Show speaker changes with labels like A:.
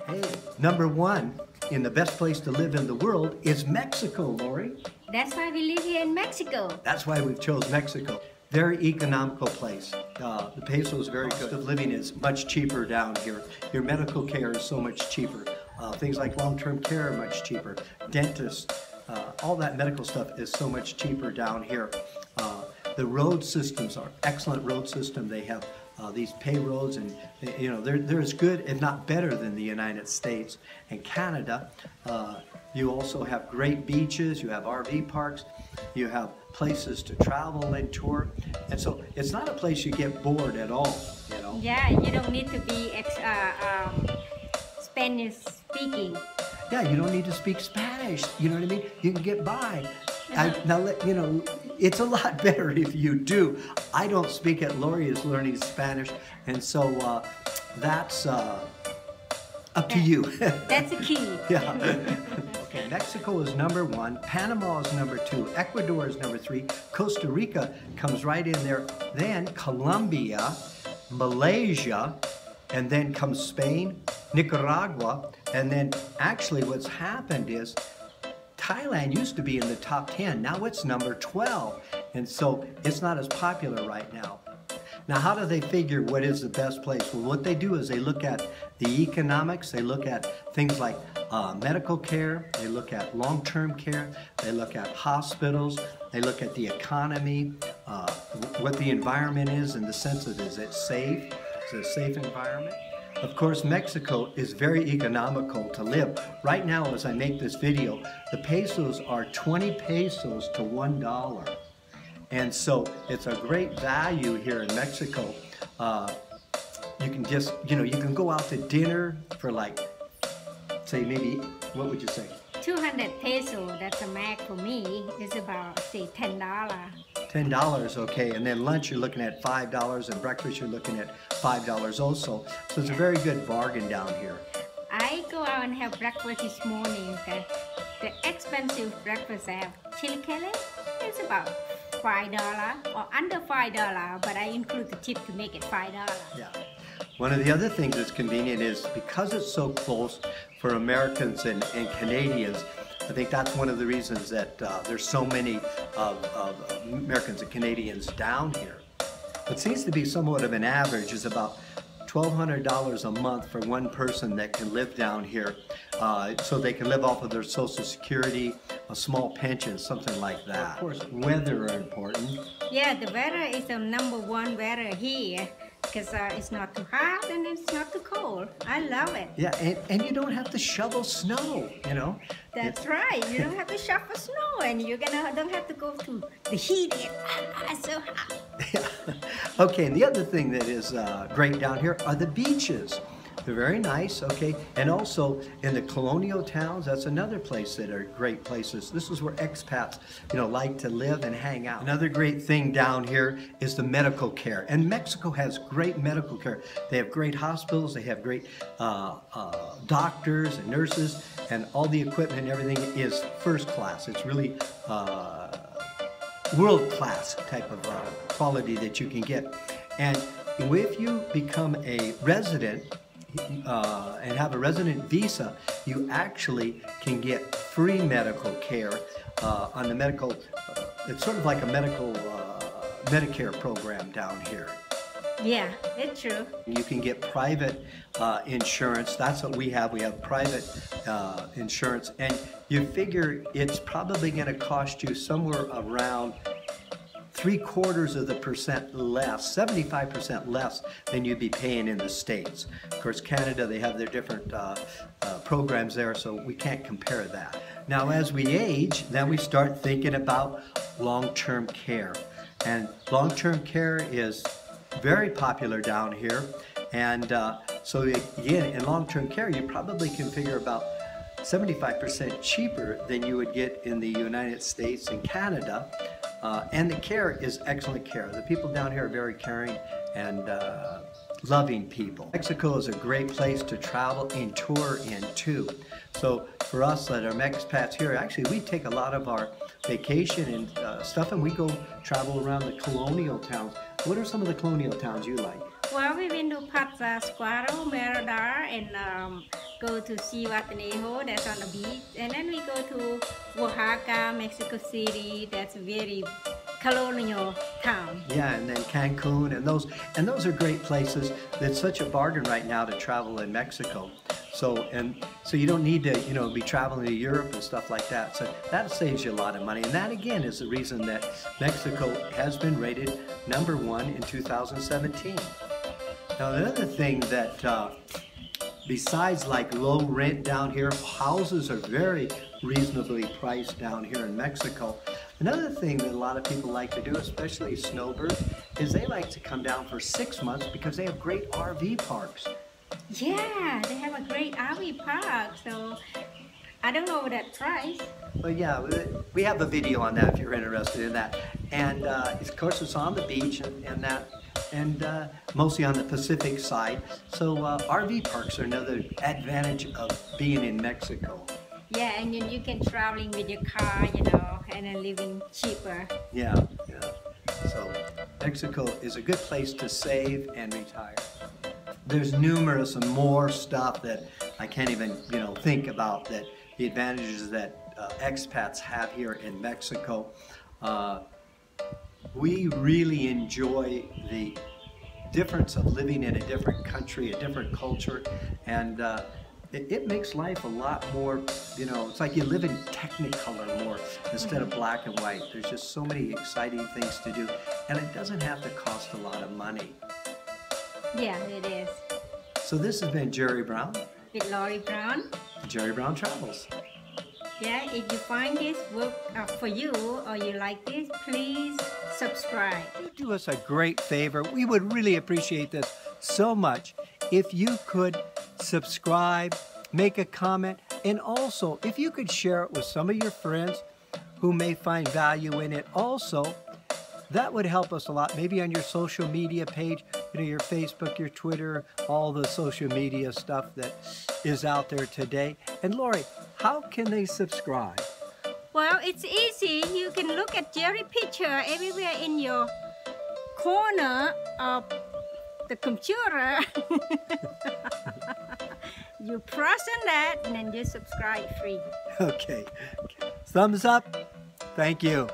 A: Hey, number one in the best place to live in the world is Mexico, Lori.
B: That's why we live here in Mexico.
A: That's why we've chose Mexico. Very economical place. The peso is very good. The living is much cheaper down here. Your medical care is so much cheaper. Things like long-term care are much cheaper. Dentists, all that medical stuff is so much cheaper down here. The road systems are excellent road system. They have these pay roads, and they're as good, if not better, than the United States and Canada. You also have great beaches. You have RV parks. You have places to travel and tour, and so it's not a place you get bored at all.
B: Yeah, you don't need to be Spanish speaking.
A: Yeah, you don't need to speak Spanish. You know what I mean? You can get by. It's a lot better if you do. I don't speak it. Lori is learning Spanish, and so that's up to you.
B: That's the key.
A: Yeah. Okay, Mexico is number one. Panama is number two. Ecuador is number three. Costa Rica comes right in there. Then Colombia, Malaysia, and then comes Spain, Nicaragua, and then actually what's happened is Thailand used to be in the top 10. Now it's number 12. And so it's not as popular right now. Now, how do they figure what is the best place? Well, what they do is they look at the economics. They look at things like medical care. They look at long-term care. They look at hospitals. They look at the economy, what the environment is in the sense of, is it safe? Is it a safe environment? Of course, Mexico is very economical to live. Right now, as I make this video, the pesos are 20 pesos to $1. And so it's a great value here in Mexico. You can just, you can go out to dinner for like, say maybe, what would you say?
B: 200 peso, that's a max for me, is about, say, $10.
A: $10, okay, and then lunch you're looking at $5, and breakfast you're looking at $5 also. So it's a very good bargain down here.
B: I go out and have breakfast this morning. The expensive breakfast I have chili is about $5 or under $5, but I include the tip to make it $5.
A: Yeah. One of the other things that's convenient is because it's so close for Americans and Canadians. I think that's one of the reasons that there's so many of Americans and Canadians down here. What seems to be somewhat of an average is about $1,200 a month for one person that can live down here. So they can live off of their Social Security, a small pension, something like that. Of course, weather are important.
B: Yeah, the weather is the number one weather here. Because it's not too hot and it's not too cold. I love it.
A: Yeah, and you don't have to shovel snow,
B: That's right. You don't have to shovel snow, and you don't have to go to the heat. It's so hot.
A: Yeah. Okay, and the other thing that is great down here are the beaches. They're very nice, okay? And also in the colonial towns, that's another place that are great places. This is where expats, like to live and hang out. Another great thing down here is the medical care. And Mexico has great medical care. They have great hospitals, they have great doctors and nurses, and all the equipment and everything is first class. It's really world-class type of quality that you can get. And if you become a resident, and have a resident visa, you actually can get free medical care on the medical, it's sort of like a medical Medicare program down here.
B: Yeah, it's true.
A: You can get private insurance. That's what we have. We have private insurance, and you figure it's probably going to cost you somewhere around 0.75% less, 75% less than you'd be paying in the States. Of course, Canada, they have their different programs there, so we can't compare that. Now, as we age, then we start thinking about long-term care. And long-term care is very popular down here. And so again, in long-term care, you probably can figure about 75% cheaper than you would get in the United States and Canada. And the care is excellent care. The people down here are very caring and loving people. Mexico is a great place to travel and tour in too. So for us that are expats here, actually we take a lot of our vacation and stuff, and we go travel around the colonial towns. What are some of the colonial towns you like?
B: Well, we've been to Pátzcuaro, Mirador, and go to Cihuatanejo, that's on the beach. And then we go to Oaxaca, Mexico City, that's a very colonial town.
A: Yeah, and then Cancun, and those are great places. It's such a bargain right now to travel in Mexico. So you don't need to, be traveling to Europe and stuff like that. So that saves you a lot of money. And that again is the reason that Mexico has been rated #1 in 2017. Now the other thing that besides like low rent down here, houses are very reasonably priced down here in Mexico. Another thing that a lot of people like to do, especially snowbirds, is they like to come down for 6 months because they have great RV parks.
B: Yeah, they have a great RV park, so I don't know that price.
A: But yeah, we have a video on that if you're interested in that. And of course it's on the beach and that, and mostly on the Pacific side. So RV parks are another advantage of being in Mexico.
B: Yeah, and you can traveling with your car, and then living cheaper.
A: Yeah. So Mexico is a good place to save and retire. There's numerous and more stuff that I can't even, think about, that the advantages that expats have here in Mexico. We really enjoy the difference of living in a different country, a different culture, and it makes life a lot more, it's like you live in Technicolor more instead of black and white. There's just so many exciting things to do, and it doesn't have to cost a lot of money.
B: Yeah, it is.
A: So this has been Jerry Brown.
B: With Lori Brown.
A: Jerry Brown Travels.
B: Yeah, if you find this work for you or you like this, please subscribe.
A: Do us a great favor. We would really appreciate this so much if you could subscribe, make a comment, and also if you could share it with some of your friends who may find value in it also. That would help us a lot. Maybe on your social media page, your Facebook, your Twitter, all the social media stuff that is out there today. And Lori, how can they subscribe?
B: Well, it's easy. You can look at Jerry's picture everywhere in your corner of the computer. You press on that and then you subscribe free.
A: Okay. Thumbs up. Thank you.